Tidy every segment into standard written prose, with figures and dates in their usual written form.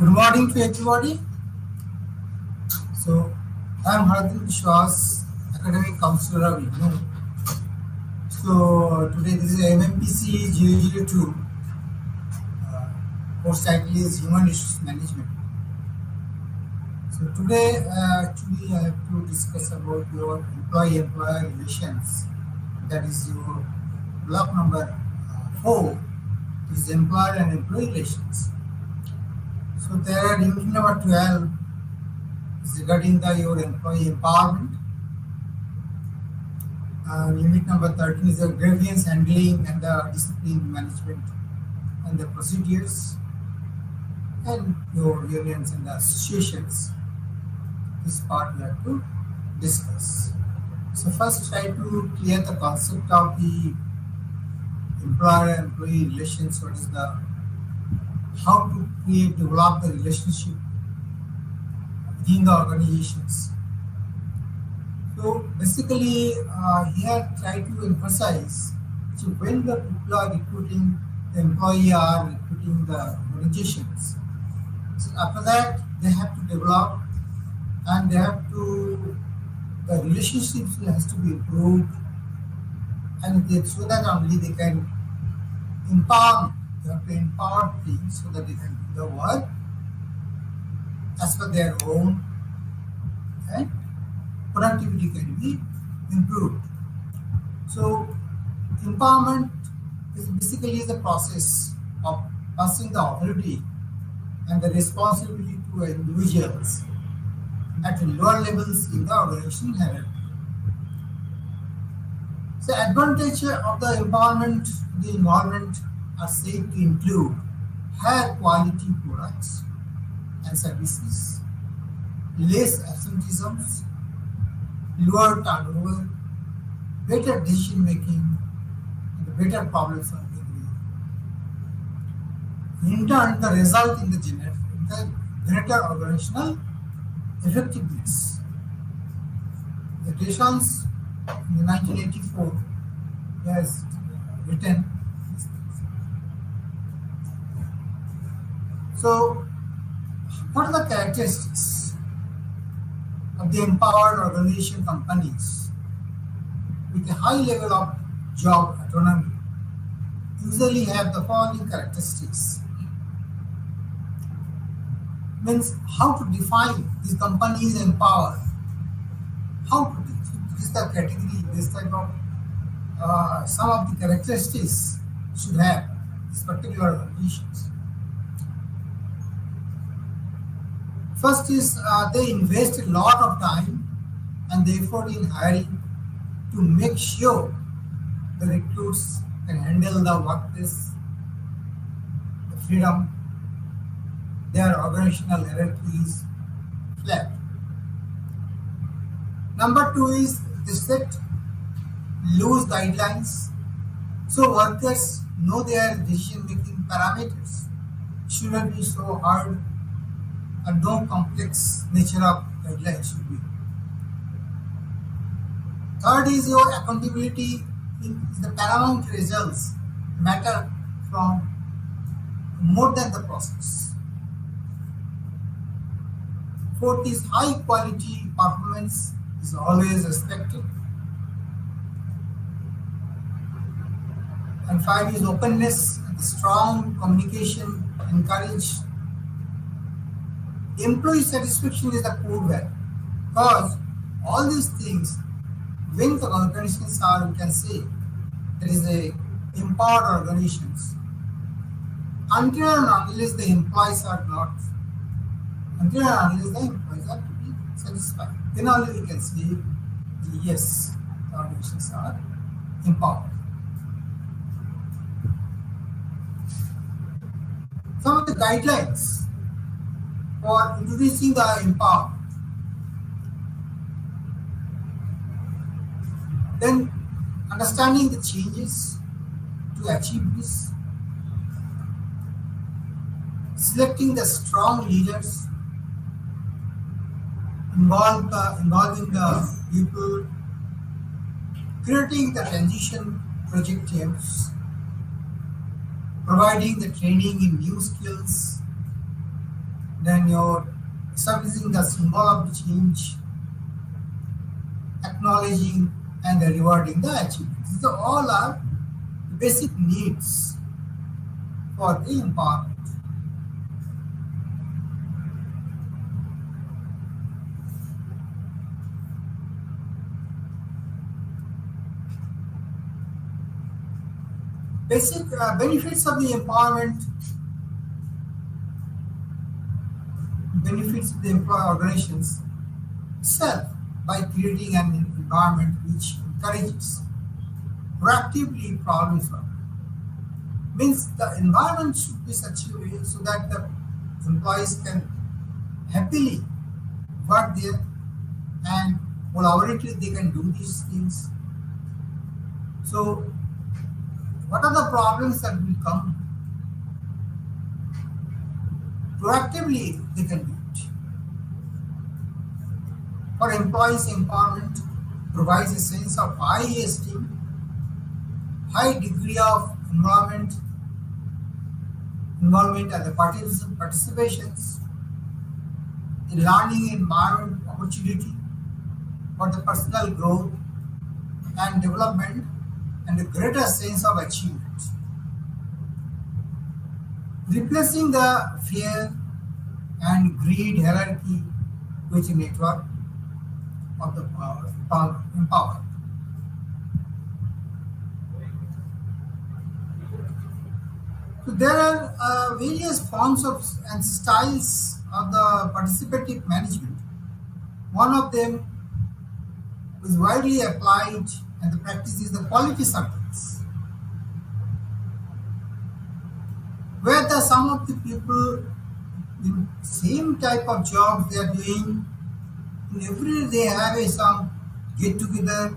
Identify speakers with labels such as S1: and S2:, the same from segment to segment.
S1: Good morning to everybody. So, I am Hardin Vishwas, Academic Counselor of IGNOU. So, today this is MMPC002. Course title is Human Resource Management. So, today actually I have to discuss about your employee-employer relations. That is your block number 4 is employer and employee relations. So, there unit number 12 is regarding your employee empowerment. Unit number 13 is the grievance handling and the discipline management and the procedures and your unions and the associations. This part we have to discuss. So first try to clear the concept of the employer-employee relations. What is the how to develop the relationship within the organizations. So basically, here try to emphasize so when the people are recruiting, the employee are recruiting the organizations. So after that, they have to develop and they have to the relationships has to be improved, and so that only they can empower. They have to empower teams so that they can do the work as per their own, and productivity can be improved. So empowerment is basically the process of passing the authority and the responsibility to individuals at lower levels in the organizational hierarchy. So advantage of the empowerment, the environment are said to include higher quality products and services, less absenteeisms, lower turnover, better decision making, and better problem solving. In turn, the result in the greater organizational effectiveness. The Deschamps in 1984 has written these things. So, what are the characteristics of the empowered organization companies with a high level of job autonomy? Usually have the following characteristics. Means how to define these companies empowered. How to define this is the category, this type of some of the characteristics should have this particular organizations. First is they invest a lot of time and effort in hiring to make sure the recruits can handle the workplace, the freedom, their organizational hierarchy is flat. Number 2 is they set loose guidelines so workers know their decision-making parameters. Shouldn't be so hard and no complex nature of guidelines should be. Third is your accountability in the paramount results matter from more than the process. Fourth is high quality performance is always expected. And 5 is openness and strong communication encouraged. Employee satisfaction is the core value because all these things, when the organizations are, we can say, there is a empowered organizations. Until and unless the employees are not, until and unless the employees are to be satisfied, then only we can say, yes, the organizations are empowered. Some of the guidelines for introducing the empowerment. Then understanding the changes to achieve this. Selecting the strong leaders, involving the people, creating the transition project teams, providing the training in new skills, then you're establishing the symbol of the change, acknowledging and rewarding the achievements. These all are basic needs for the empowerment. Basic benefits of the empowerment, benefits of the employee organizations itself by creating an environment which encourages proactively problem solving. Means the environment should be such a way so that the employees can happily work there and collaboratively they can do these things. So what are the problems that will come? Proactively they can do it. For employees, empowerment provides a sense of high esteem, high degree of involvement and the participations, a learning environment opportunity for the personal growth and development and a greater sense of achievement. Replacing the fear and greed hierarchy with a network of the empowered. So there are various forms of and styles of the participative management. One of them is widely applied and the practice is the quality circles, where the some of the people in same type of job they are doing, in every day they have some get together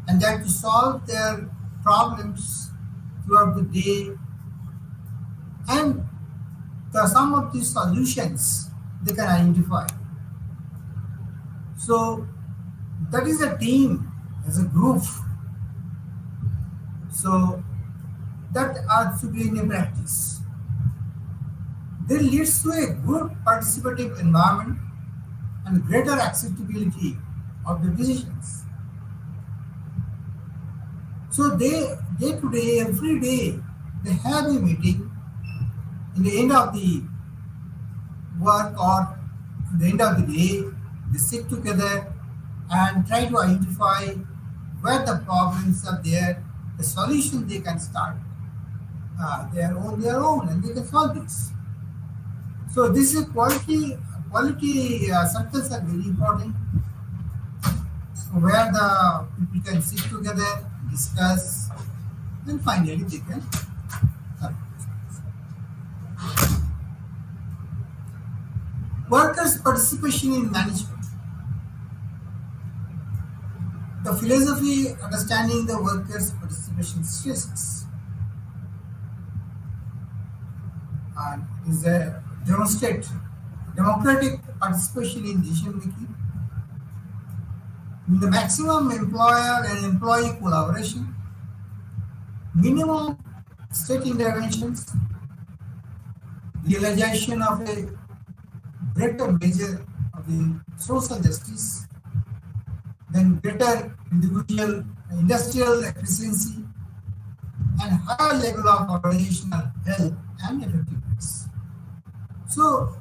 S1: and that to solve their problems throughout the day, and some of these solutions they can identify. So that is a team as a group. So that are to be in a practice. This leads to a good participative environment and greater acceptability of the decisions. So day to day, every day, they have a meeting in the end of the work or at the end of the day, they sit together and try to identify where the problems are there, the solution they can start their own, and they can solve this. So this is quality circles are very important, where the people can sit together, discuss, and finally they can solve. Workers' participation in management. The philosophy understanding the workers' participation stresses and is a demonstrate democratic participation in decision making, the maximum employer and employee collaboration, minimum state interventions, realization of a greater measure of the social justice, then greater industrial efficiency, and higher level of organizational health and effectiveness. So,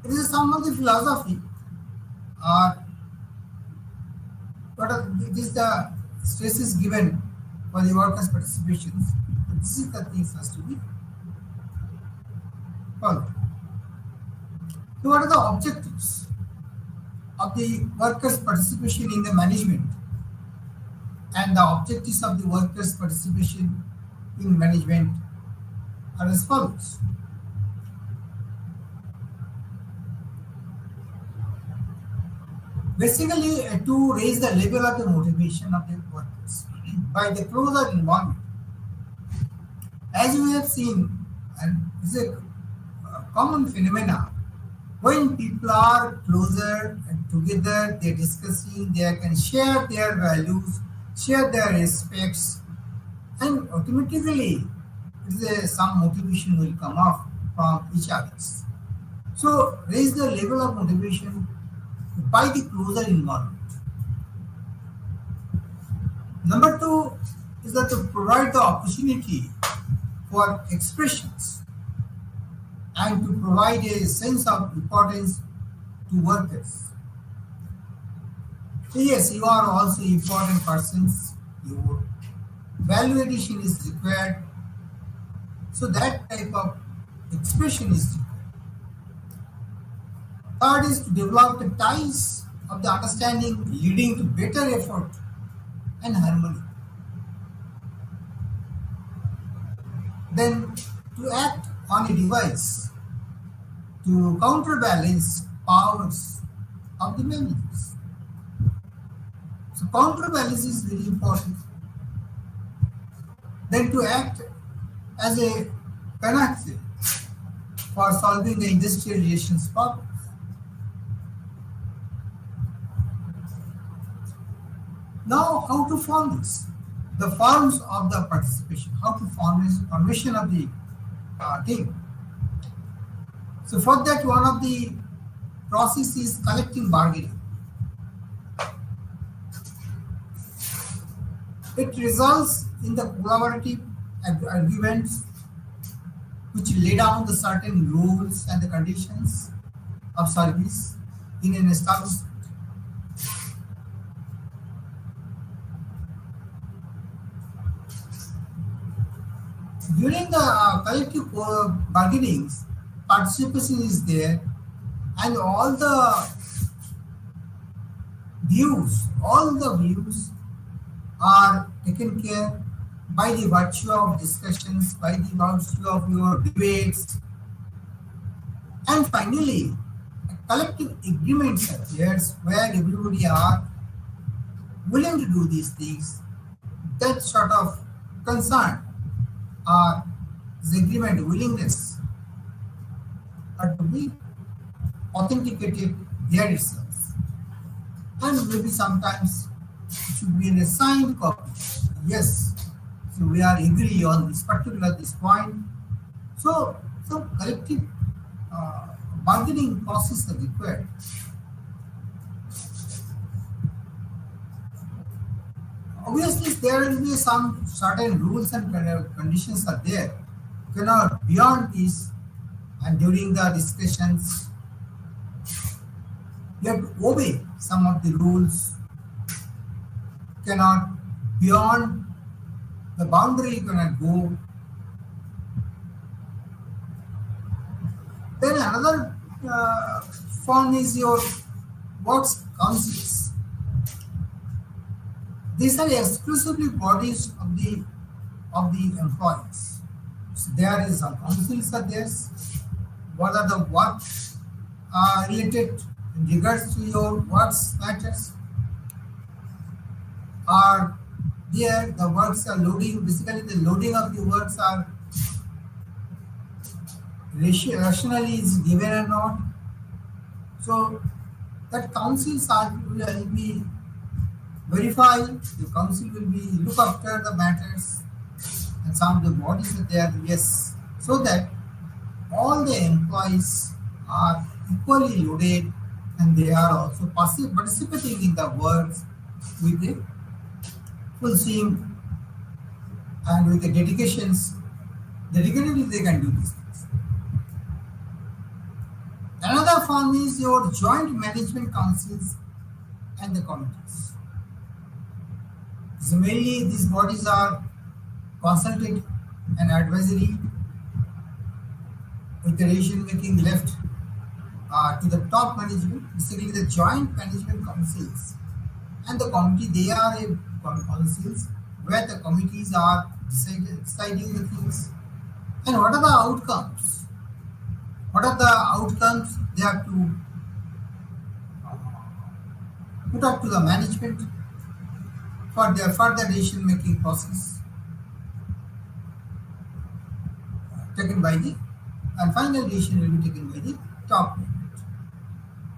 S1: it is some of the philosophy, it is the stress is given for the workers' participations. This is the things has to be followed. So, what are the objectives of the workers' participation in the management and the objectives of the workers' participation in management are as follows. Basically, to raise the level of the motivation of the workers by the closer involvement. As we have seen, and this is a common phenomena, when people are closer and together, they are discussing, they can share their values, share their respects, and automatically some motivation will come off from each other. So raise the level of motivation by the closer involvement. Number two is that to provide the opportunity for expressions and to provide a sense of importance to workers. So yes, you are also important persons. Your value addition is required. So that type of expression is required. Third is to develop the ties of the understanding leading to better effort and harmony. Then to act on a device to counterbalance powers of the managers. So counterbalance is very important. Then to act as a panacea for solving the industrial relations problems. Now, how to form this? The forms of the participation, how to form this formation of the team. So for that, one of the process is collective bargaining. It results in the collaborative agreements which lay down the certain rules and the conditions of service in an establishment. During the collective bargainings, participation is there, and all the views are taken care by the virtue of discussions, by the virtue of your debates, and finally, a collective agreement appears where everybody are willing to do these things. That sort of concern or the agreement willingness are to be authenticated there itself. And maybe sometimes it should be an assigned copy. Yes, so we are agree on this point. So collective bargaining process is required. Obviously, there will be some certain rules and conditions are there. You cannot beyond this, and during the discussions, you have to obey some of the rules. Cannot beyond the boundary you cannot go. Then another form is your works councils. These are exclusively bodies of the employees. So there is some councils are there. What are the work related in regards to your works matters? Are there the works are loading? Basically, the loading of the works are rationally is given or not. So that councils will be verified. The council will be look after the matters, and some of the bodies are there. Yes, so that all the employees are equally loaded and they are also participating in the works with the full steam and with the dedications. Dedicatedly they can do these things. Another form is your joint management councils and the committees. So mainly these bodies are consultative and advisory, with the decision making left to the top management. Basically, the joint management councils and the committee, they are a councils where the committees are deciding the things. And what are the outcomes? What are the outcomes they have to put up to the management for their further decision making process taken by the, and final decision will be taken by the top management.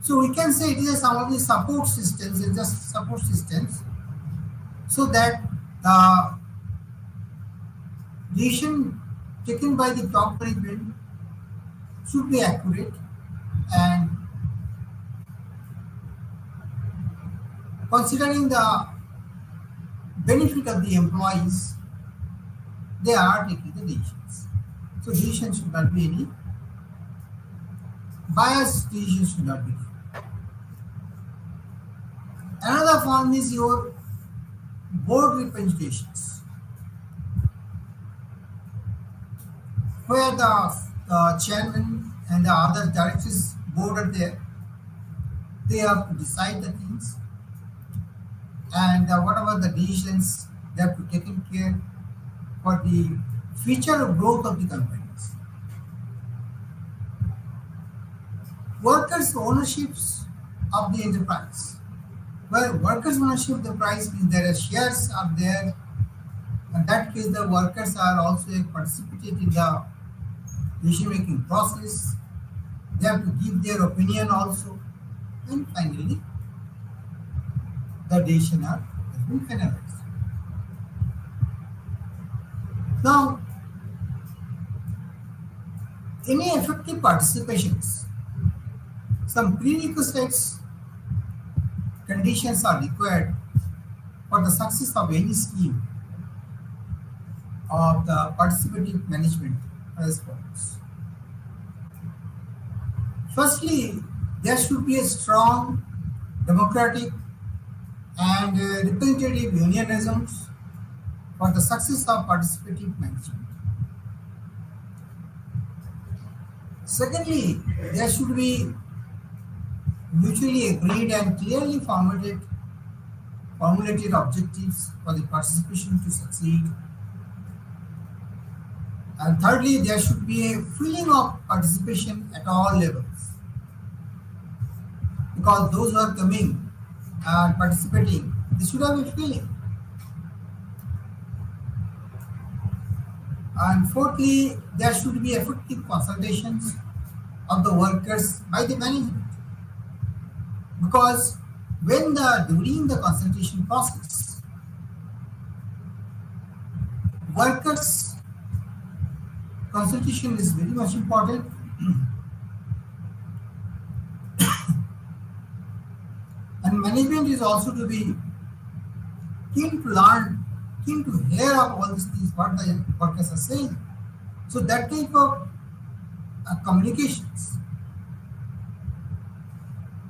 S1: So we can say it is some of the support systems, it's just support systems, so that the decision taken by the top management should be accurate And considering the benefit of the employees, they are taking the decisions. So decisions should not be any biased decisions should not be taken. Another form is your board representations, where the chairman and the other directors board are there. They have to decide the things, and whatever the decisions they have to take care for the future growth of the companies. Workers' ownerships of the enterprise. Well, workers' ownership of the price means there are shares are there. In that case, the workers are also participate in the decision-making process. They have to give their opinion also. And finally, the decision has been finalized. Now, any effective participations, some prerequisites conditions are required for the success of any scheme of the participative management as follows. Firstly, there should be a strong democratic and representative unionisms for the success of participative management. Secondly, there should be mutually agreed and clearly formulated objectives for the participation to succeed. And thirdly, there should be a feeling of participation at all levels, because those who are coming and participating, they should have a feeling. And fourthly, there should be effective consultations of the workers by the management, because during the consultation process, workers' consultation is very much important. And management is also to be keen to learn, keen to hear of all these things what the workers are saying. So that type of communications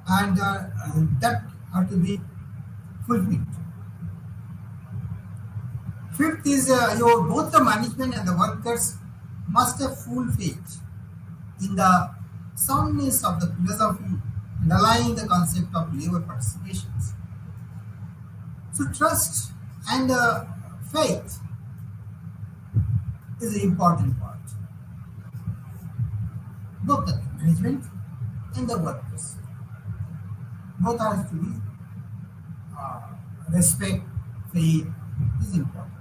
S1: and that have to be fulfilled. Fifth is both the management and the workers must have full faith in the soundness of the philosophy underlying the concept of labor participations. So trust and faith is an important part. Both the management and the workers. Both have to be respect, faith is important.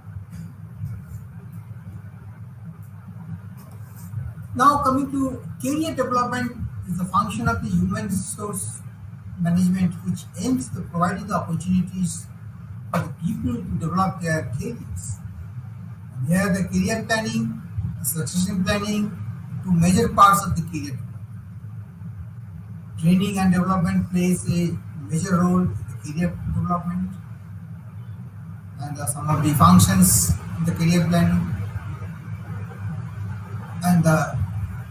S1: Now coming to career development is the function of the human resource management, which aims to providing the opportunities for the people to develop their careers. And here the career planning, succession planning, two major parts of the career development. Training and development plays a major role in the career development, and some of the functions in the career planning and the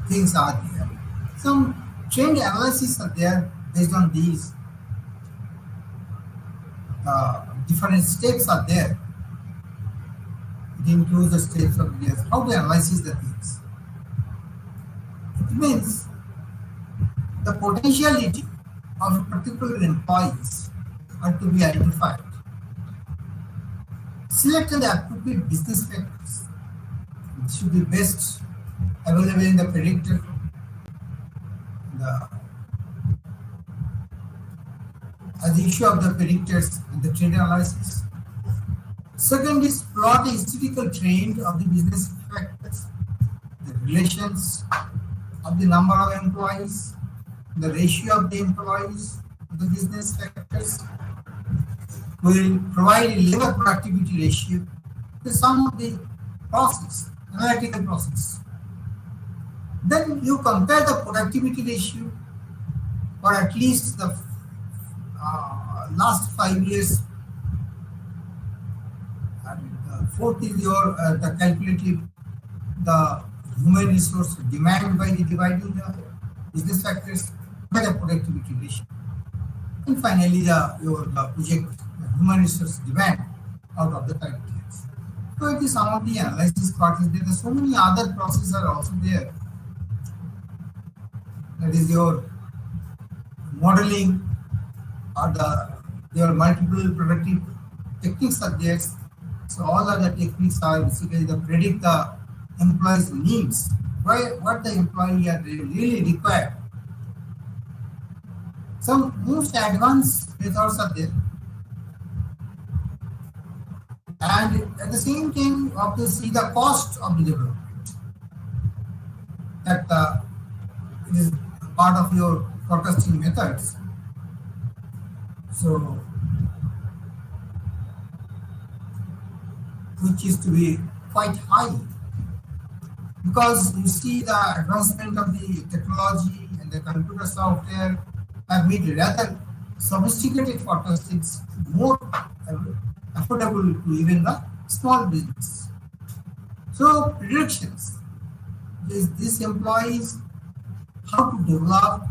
S1: things are there. Some trend analysis are there based on these different steps are there. It includes the steps of how to analyze the things. It means the potentiality of particular employees are to be identified. Select the appropriate business factors. It should be best available in the predictor, the issue of the predictors and the trend analysis. Second is plot the historical trend of the business factors, the relations of the number of employees, the ratio of the employees to the business factors. Will provide a labor productivity ratio to some of the process, analytical process. Then you compare the productivity ratio or at least the last 5 years. And fourth is your the calculative the human resource demand by the dividing the business factors by the productivity ratio. And finally, the project human resource demand out of the criteria. So it is some of the analysis part is there. There's so many other processes are also there. That is your modeling or your multiple productive techniques are there. So all other techniques are basically to predict the employee's needs, what the employee are really required. Some most advanced methods are there. And at the same time, you have to see the cost of the development. That it is part of your forecasting methods. So, which is to be quite high, because you see the advancement of the technology and the computer software have made rather sophisticated forecastings more affordable to even the small business. So predictions, these employees, how to develop,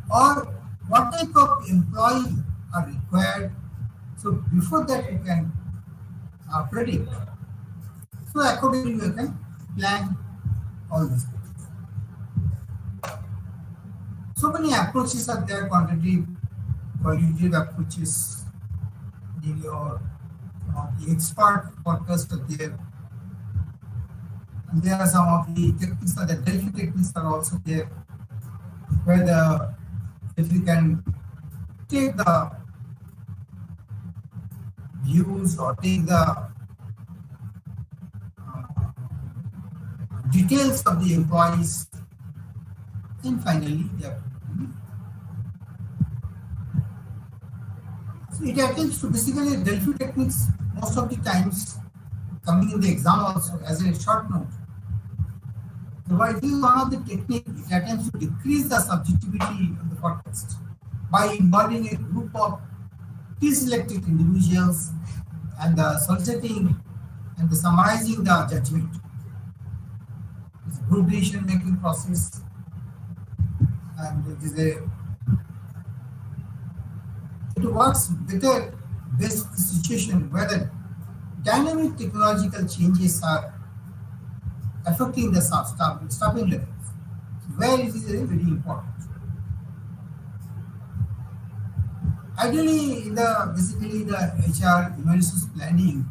S1: or what type of employee are required. So before that you can predict. So accordingly you can plan all these things. So many approaches are there, quantitative, qualitative approaches. Your the expert forecast are there. And there are some of the techniques, the Delphi techniques are also there, where if you can take the views or take the details of the employees, and finally so it attempts to basically Delphi techniques most of the times coming in the exam also as a short note. So it is one of the techniques, it attempts to decrease the subjectivity of the forecast by involving a group of pre-selected individuals and soliciting and the summarizing the judgment. It's a group decision making process, and it works better best situation where the dynamic technological changes are affecting the staffing levels, where it is very important. Ideally, basically the HR human resource planning,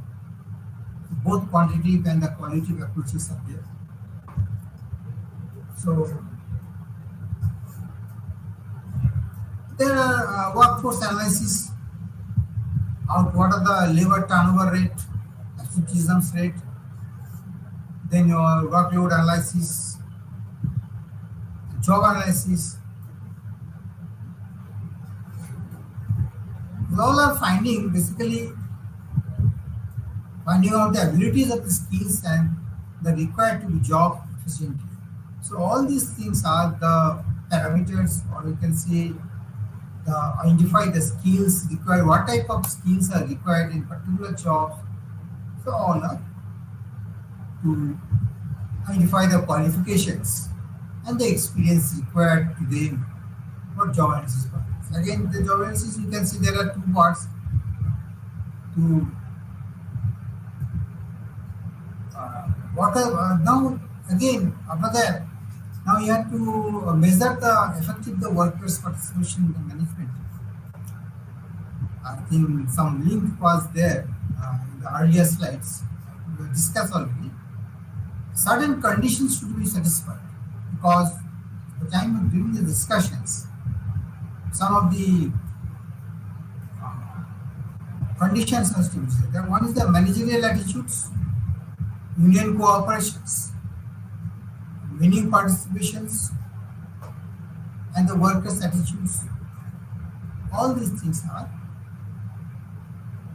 S1: both quantitative and the qualitative approaches are there. So there are workforce analysis out what are the labor turnover rate, absenteeism rate, then your workload analysis, job analysis. All are basically finding out the abilities of the skills and the required to be job efficiently. So all these things are the parameters, or you can say identify the skills required, what type of skills are required in particular jobs. So all are to identify the qualifications and the experience required to them for job analysis purpose. Again, the job analysis, you can see there are two parts to now again after that, now you have to measure the effective the workers' participation in the management. I think some link was there in the earlier slides. We discussed already. Certain conditions should be satisfied, because at the time of doing the discussions, some of the conditions has to be set. One is the managerial attitudes, union cooperations, winning participations, and the workers' attitudes. All these things are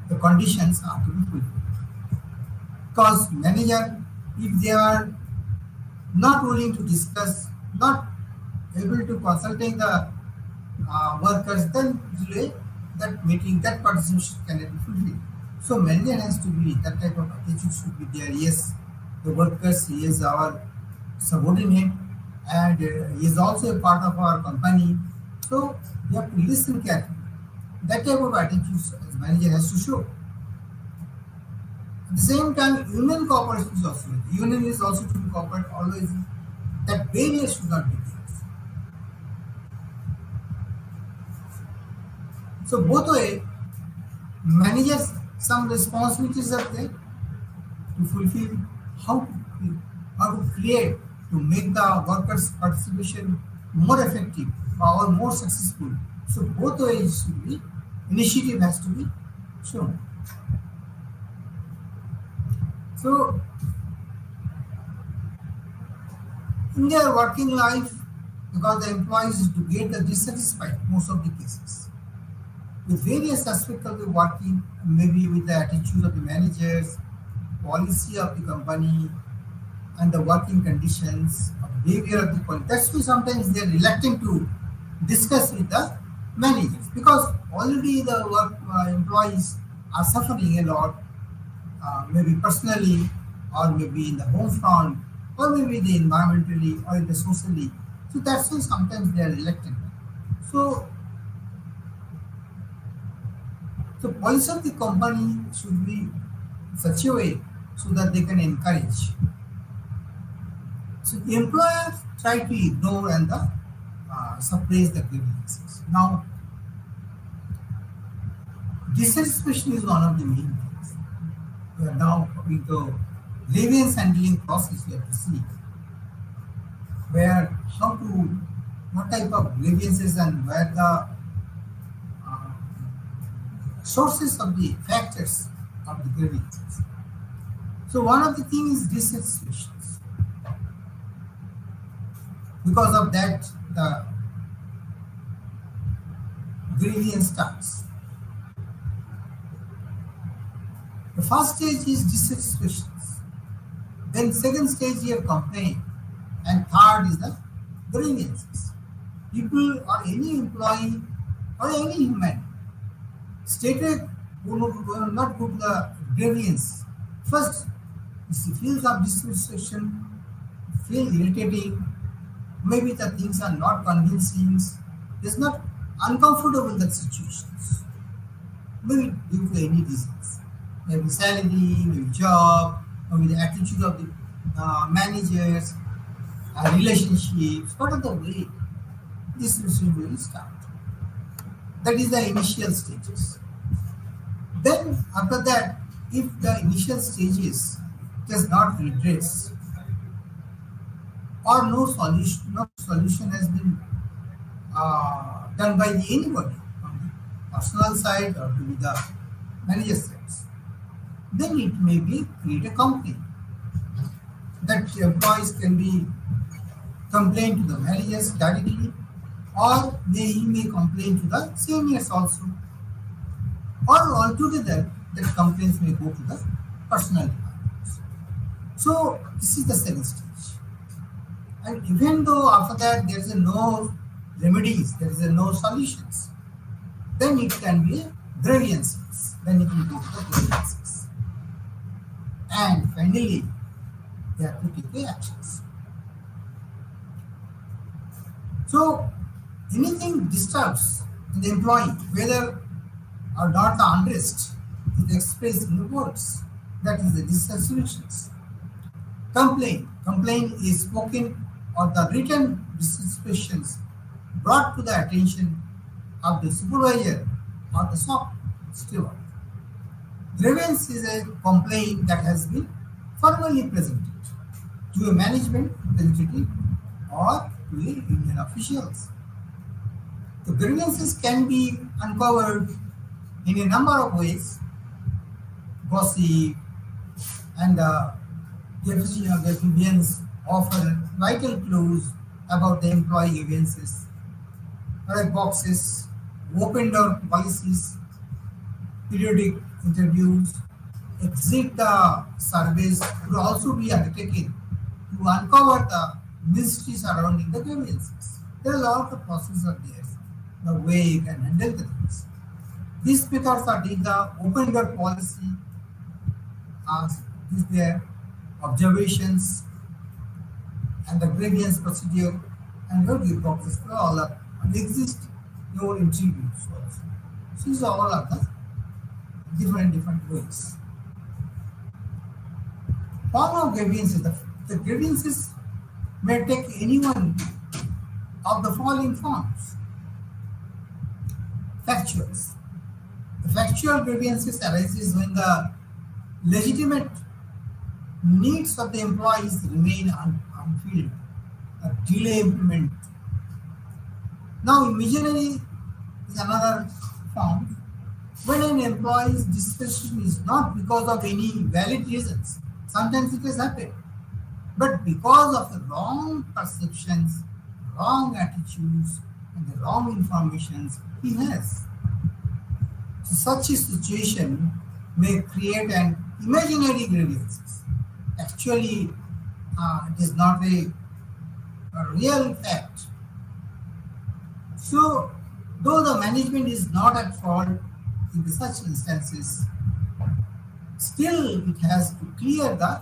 S1: the conditions are to be fulfilled. Because manager, if they are not willing to discuss, not able to consulting the workers, then usually that meeting, that participation cannot be fulfilled. So manager has to be, that type of attitude should be there. Yes, the workers, he is our subordinate, and he is also a part of our company. So we have to listen carefully. That type of attitude as manager has to show. At the same time, union cooperation is also there. Union is also to be cooperate always. That barrier should not be there. So both way, managers some responsibilities are there to fulfill, how to, how to create, to make the workers' participation more effective or more successful. So both ways should be, initiative has to be shown. So in their working life, because the employees do get the dissatisfied most of the cases with various aspects of the working, maybe with the attitude of the managers, policy of the company, and the working conditions, of behavior of the company. That's why sometimes they are reluctant to discuss with the managers, because already the work employees are suffering a lot, maybe personally, or maybe in the home front, or maybe the environmentally, or in the socially. So that's why sometimes they are reluctant. So the policy of the company should be such a way so that they can encourage. So the employers try to ignore and suppress the grievances. Now, dissatisfaction is one of the main things. We are now coming to grievance handling process. We have to see where, how to, what type of grievances and where the sources of the factors of the grievances. So one of the things is dissatisfaction. Because of that, the grievance starts. The first stage is dissatisfaction. Then second stage you have complaint, and third is the grievances. People or any employee or any human stated will not go to the grievance. First, he feels of dissatisfaction, feel irritating, maybe the things are not convincing, is not uncomfortable in that situations. Maybe due to any reasons. Maybe salary, maybe job, maybe the attitude of the managers, relationships. What are the way this will start? That is the initial stages. Then after that, if the initial stages does not redress, or no solution has been done by anybody on the personal side or to the manager side, then it may be create a complaint. That employees can be complain to the managers directly, or he may complain to the seniors also, or altogether that complaints may go to the personal departments. So this is the second stage. And even though after that there is no remedies, there is no solutions, then it can be grievances. Then it will go to the grievances. And finally, they have to take the actions. So anything disturbs the employee, whether or not the unrest is expressed in the words, that is the dissatisfactions. Complaint is spoken or the written dissatisfactions brought to the attention of the supervisor or the shop steward. Grievance is a complaint that has been formally presented to a management representative or to a union officials. The grievances can be uncovered in a number of ways: gossip, and the grievance offer vital clues about the employee grievances, red boxes, open door policies, periodic interviews, exit the surveys would also be undertaken to uncover the mystery surrounding the grievances. There are a lot of processes are there. the way you can handle the things. These methods are the open door policy, is there, observations, and the grievance procedure, and what the process all are exist your interviews also. So these are all are the different ways. Form of grievances. The grievances may take any one of the following forms. Factuals. The factual grievances arises when the legitimate needs of the employees remain unfulfilled or delay implement. Now, imaginary is another form when an employee's dissatisfaction is not because of any valid reasons. Sometimes it has happened, but because of the wrong perceptions, wrong attitudes, and the wrong informations he has. So such a situation may create an imaginary grievance. Actually, it is not a real fact. So, though the management is not at fault in such instances, still it has to clear the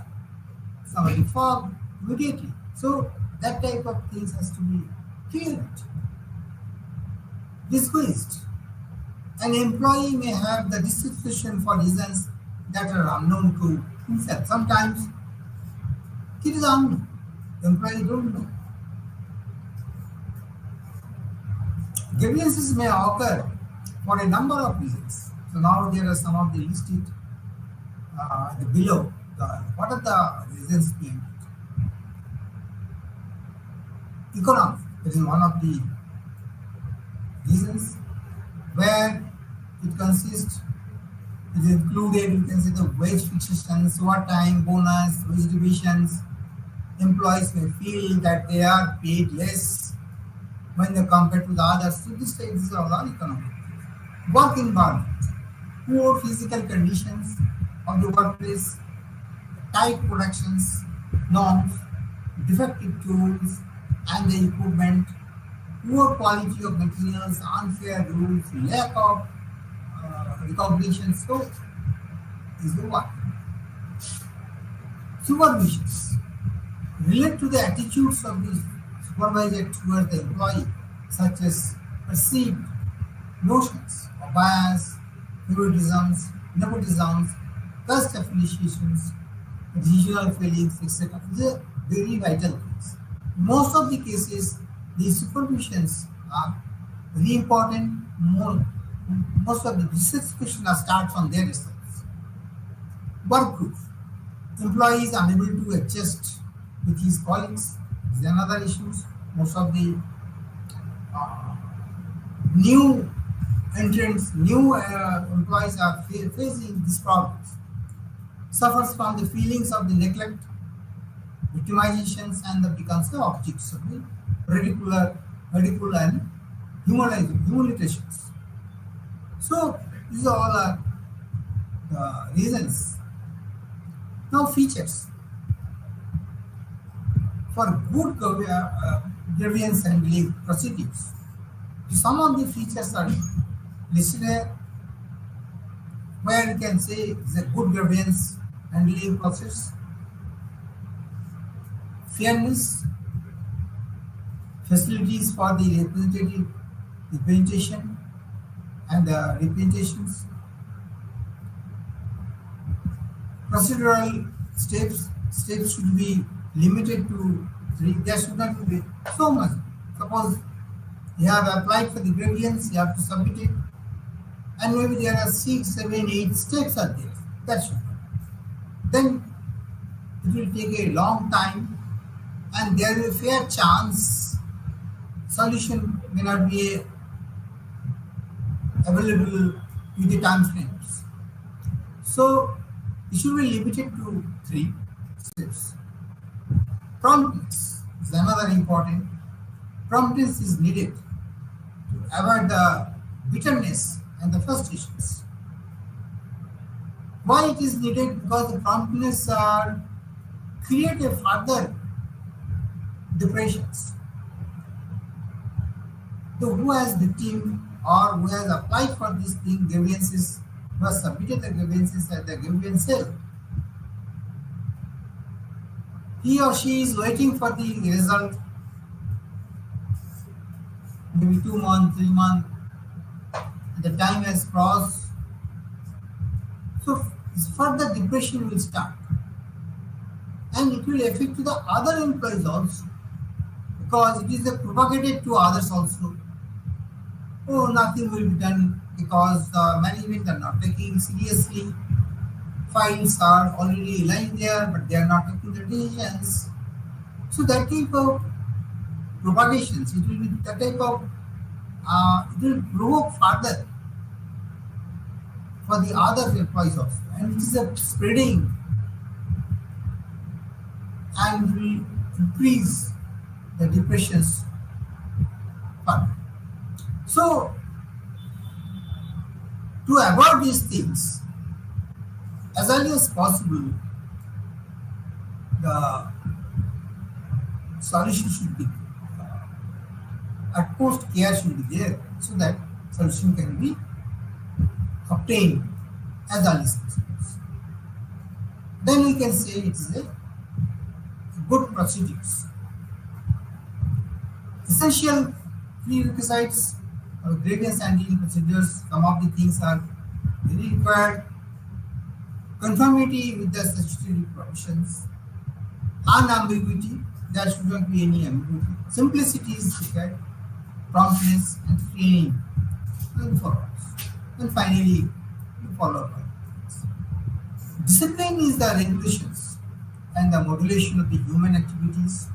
S1: some fog immediately. So that type of things has to be cleared. Disgraced. An employee may have the dissatisfaction for reasons that are unknown to himself. Sometimes it is unknown. The employee don't know. Grievances may occur for a number of reasons. So now there are some of the listed below. What are the reasons behind it? Economic. This is one of the reasons where it consists. It is included. You can see the wage fixations, overtime, bonus, wage divisions. Employees may feel that they are paid less when they compare to the others. So these are all economic. Work environment, poor physical conditions of the workplace, tight productions, norms, defective tools and the equipment, poor quality of materials, unfair rules, lack of recognition. So is the what? Supervisions relate to the attitudes of the supervisor towards the employee, such as perceived notions of bias, favoritisms, nepotisms, caste affiliations, regional feelings, etc. These are very vital things. Most of the cases, the supervisions are very important. Most of the dissatisfaction starts from their results. Work group. Employees unable to adjust with his colleagues is another issue. Most of the new entrants, new employees are facing these problems. Suffers from the feelings of the neglect, victimizations, and becomes the objects of the ridicule and humiliations. So these are all the reasons. Now features. For good grievance handling procedures, some of the features are listed here, where you can say it's a good grievance handling process. Fairness, facilities for the representation and the representations, procedural steps should be limited to 3. There should not be so much. Suppose you have applied for the grievance, you have to submit it, and maybe there are 6, 7, 8 steps are there. That should be. Then it will take a long time, and there is a fair chance solution may not be available with the time frames. So it should be limited to 3 steps. Promptness is another important. Promptness is needed to avoid the bitterness and the frustrations. Why it is needed? Because the promptness create a further depressions. So who has victim or who has applied for this thing grievances, who has submitted the grievances at the grievance cell, he or she is waiting for the result, maybe 2 months, 3 months, the time has crossed. So further depression will start, and it will affect to the other employees also, because it is propagated to others also. Oh, nothing will be done because the management are not taking seriously. Files are already lying there, but they are not taking the decisions. So that type of propagations, it will be that type of it will provoke further for the other employees also, and it is a spreading and will increase the depressions further. So to avoid these things, as early as possible, the solution should be utmost care should be there so that solution can be obtained as early as possible. Then we can say it is a good procedures. Essential prerequisites or grievance handling procedures, some of the things are very required. Conformity with the statutory provisions, unambiguity, there should not be any ambiguity. Simplicity is required, promptness and training, and follow-ups. And finally, follow-up. Discipline is the regulations and the modulation of the human activities.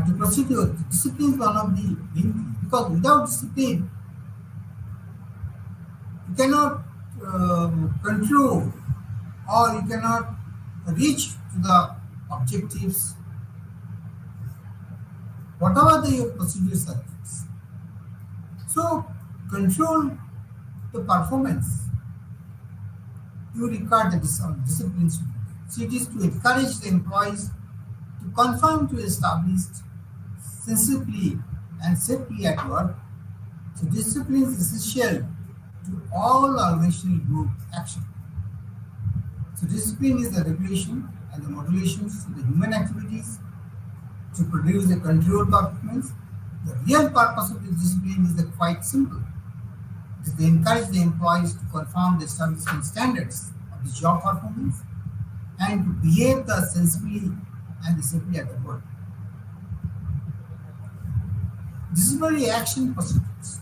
S1: To proceed with discipline is one of the main, because without discipline, you cannot control or you cannot reach to the objectives, whatever the procedures are. So, control the performance, you require the discipline. So, it is to encourage the employees to conform to established sensibly and safely at work. So, discipline is essential to all organizational group action. So, discipline is the regulation and the modulations of the human activities to produce a controlled performance. The real purpose of the discipline is quite simple. It is to encourage the employees to conform the establishment standards of the job performance and to behave the sensibly and safely at the work. Disciplinary action procedures.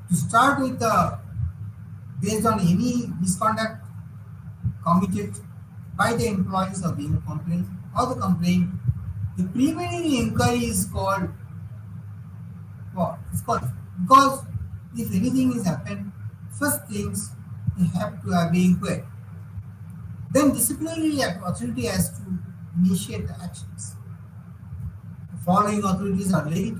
S1: To start with, based on any misconduct committed by the employees of the complaint or the complaint, the preliminary inquiry is called what? It's called because if anything is happened, first things you have to have the inquiry. Then disciplinary authority has to initiate the actions. The following authorities are laid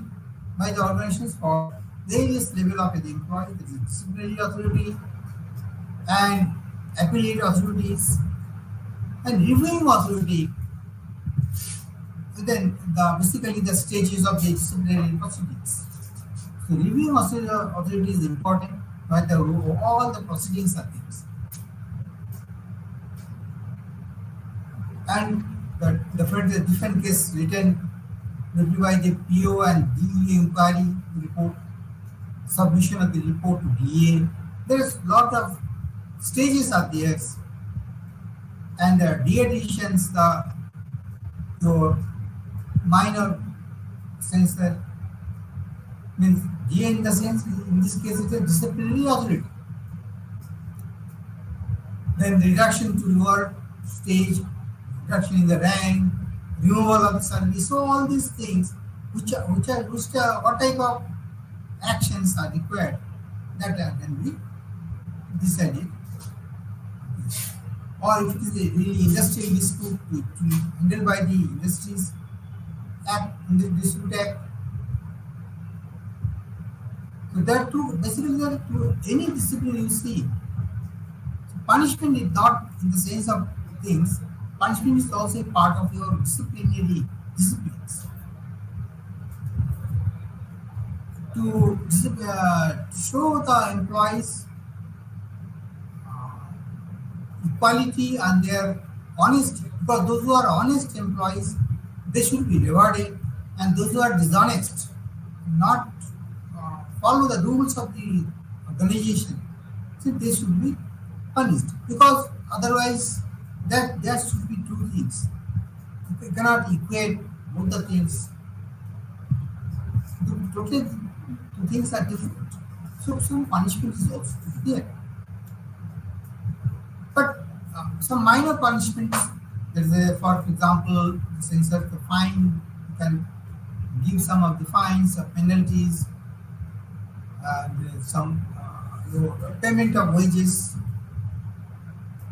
S1: by the organizations for various level of the employee, the disciplinary authority and appellate authorities and reviewing authority. Then basically the stages of the disciplinary proceedings. So reviewing authority is important, but all the proceedings are things. And the different case written review by the PO and DE inquiry report, submission of the report to DA. There is a lot of stages are there, and the DA decisions, your minor censor means DA in the sense, in this case it's a disciplinary authority. Then reduction to lower stage, reduction in the rank, removal of the service. So all these things, what type of actions are required, that can be decided. Or if it is a really industrial dispute to handled by the Industries Act, Industry Dispute Act. So there too, basically there to any discipline you see, so punishment is not in the sense of things. Punishment is also a part of your disciplinary disciplines. to show the employees equality and their honesty, because those who are honest employees, they should be rewarded, and those who are dishonest, not follow the rules of the organization, so they should be punished, because otherwise that should be two things. You cannot equate both the things. Totally two things are different. So some punishment is also there. But some minor punishments, there is for example, since of the fine, you can give some of the fines or penalties, some payment of wages,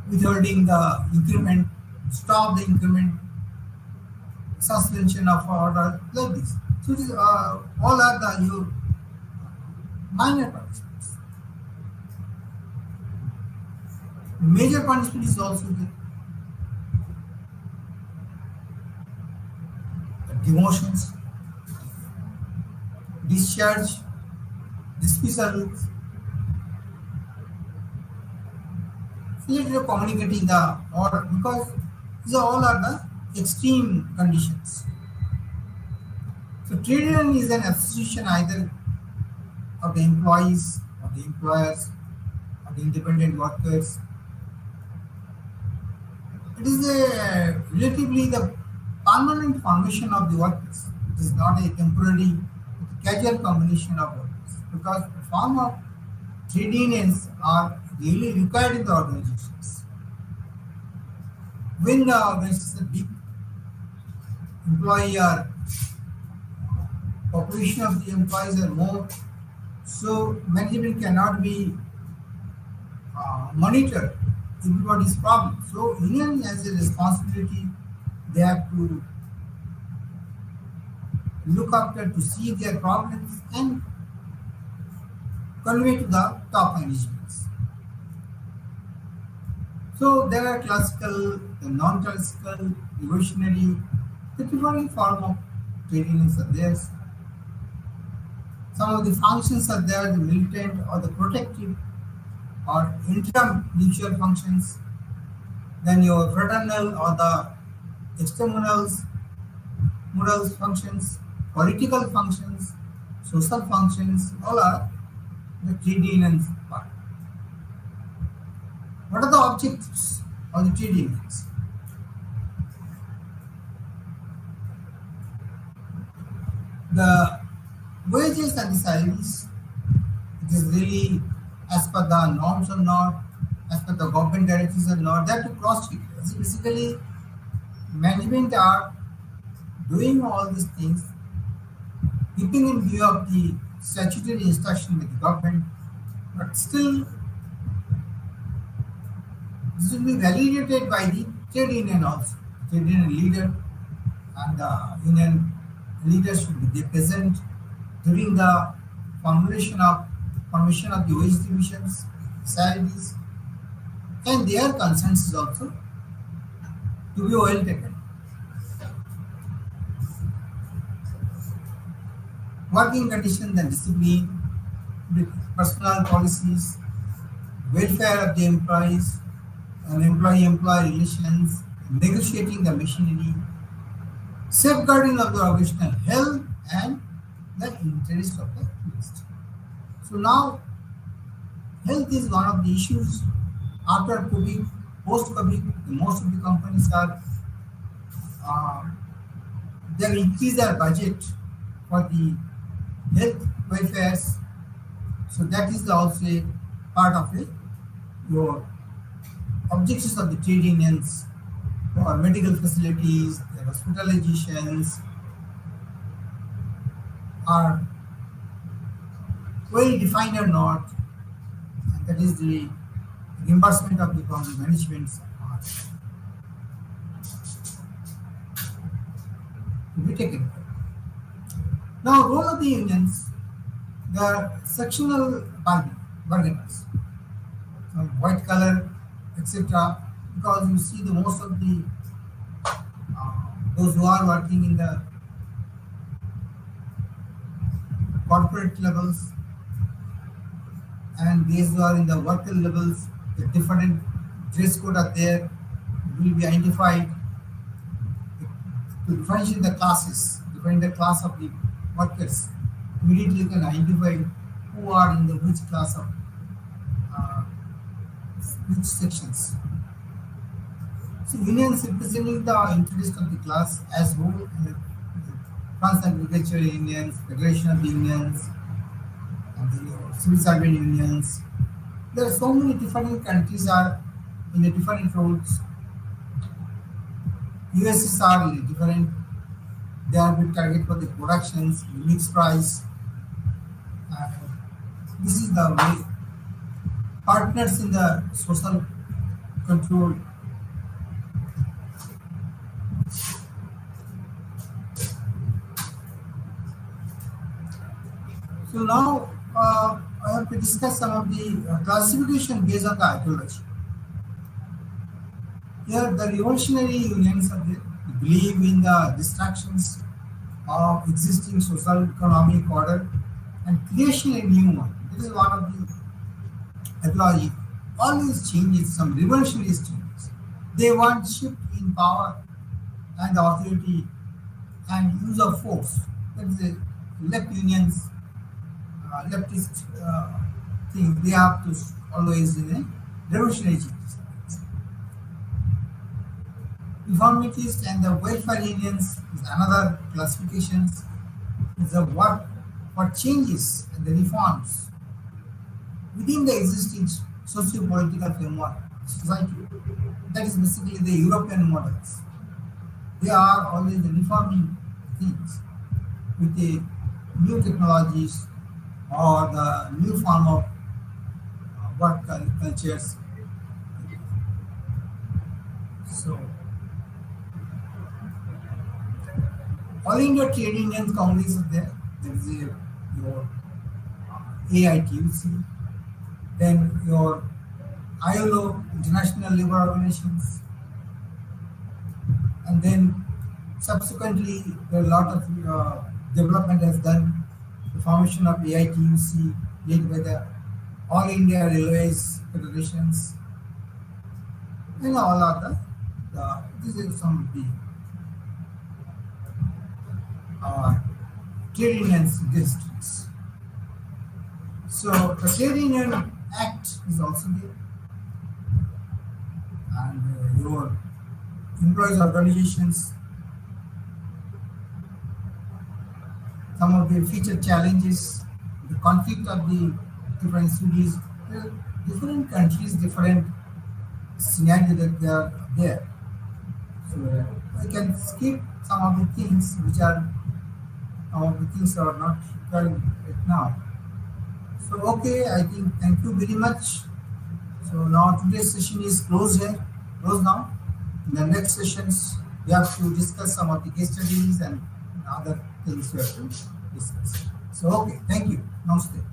S1: withholding the increment, stop the increment, suspension of order, like this. So this, all are the your minor punishments. Major punishment is also there. Demotions, discharge, dismissal, failure of communicating the order, because these all are the extreme conditions. So trade union is an association either of the employees, of the employers, of the independent workers. It is a relatively the permanent formation of the workers. It is not a temporary, casual combination of workers, because the form of trade unions are really required in the organizations. When the organization is a big employee or population of the employees are more, so management cannot be monitor everybody's problem. So union has a responsibility. They have to look after to see their problems and convey to the top managements. So there are classical, non-classical, evolutionary, the different form of trade unions are there. Some of the functions are there, the militant or the protective or intra-mutual functions. Then your fraternal or the extramural functions, political functions, social functions, all are the trade unions part. What are the objectives of the trade unions? The wages and the salaries, it is really as per the norms or not, as per the government directives or not, that to cross check. Basically, management are doing all these things, keeping in view of the statutory instruction with the government, but still this will be validated by the trade union also. Trade union leader and the union leader should be present during the formation of the wage divisions, salaries, and their concerns is also to be well taken. Working conditions and discipline, personal policies, welfare of the employees, and employee-employee relations, negotiating the machinery, safeguarding of the organizational health and the interest of the industry. So now, health is one of the issues. After COVID, post-COVID, most of the companies are they have increased their budget for the health welfares. So that is also a part of it. Your objectives of the trade unions for medical facilities, the hospitalizations are well defined or not, and that is the reimbursement of the from the management's part to be taken. Now, role of the unions, they are sectional bargainers, white collar, etc. Because you see the most of the those who are working in the corporate levels, and these are in the worker levels. The different dress code are there, will be identified to differentiate the classes, define the class of the workers. Immediately you can identify who are in the which class of uh, which sections. So unions representing the interest of the class as whole, France Agriculture Unions, Federation of Unions, and the civil servant unions. There are so many different countries are in a different roles. USSR is different. They are being target for the productions, the mixed price. And this is the way partners in the social control. So now I have to discuss some of the classification based on the ideology. Here, the revolutionary unions are there, believe in the distractions of existing social economic order and creation a new one. This is one of the ideology. Always changes, some revolutionary changes. They want shift in power and authority and use of force. That is the left unions, leftist thing. They have to always in a revolutionary changes. Reformists and the welfare unions is another classifications. Is the what changes and the reforms within the existing socio-political framework society. That is basically the European models. They are always the reforming things with the new technologies or the new form of work cultures. So All India Trade Union Congress is there. There is your AITUC, then your ILO, International Labour Organizations, and then subsequently a lot of development has done. The formation of AITUC led by the All India Railways Federations, and all other. This is some of the trade unions districts. So the Trade Union Act is also there, and your employees organizations. Some of the feature challenges, the conflict of the different cities, different countries, different scenario that they are there. So I can skip some of the things which are not required right now. So okay, I think thank you very much. So now today's session is closed now. In the next sessions we have to discuss some of the case studies and other things we have to discuss. So okay, thank you. Namaste.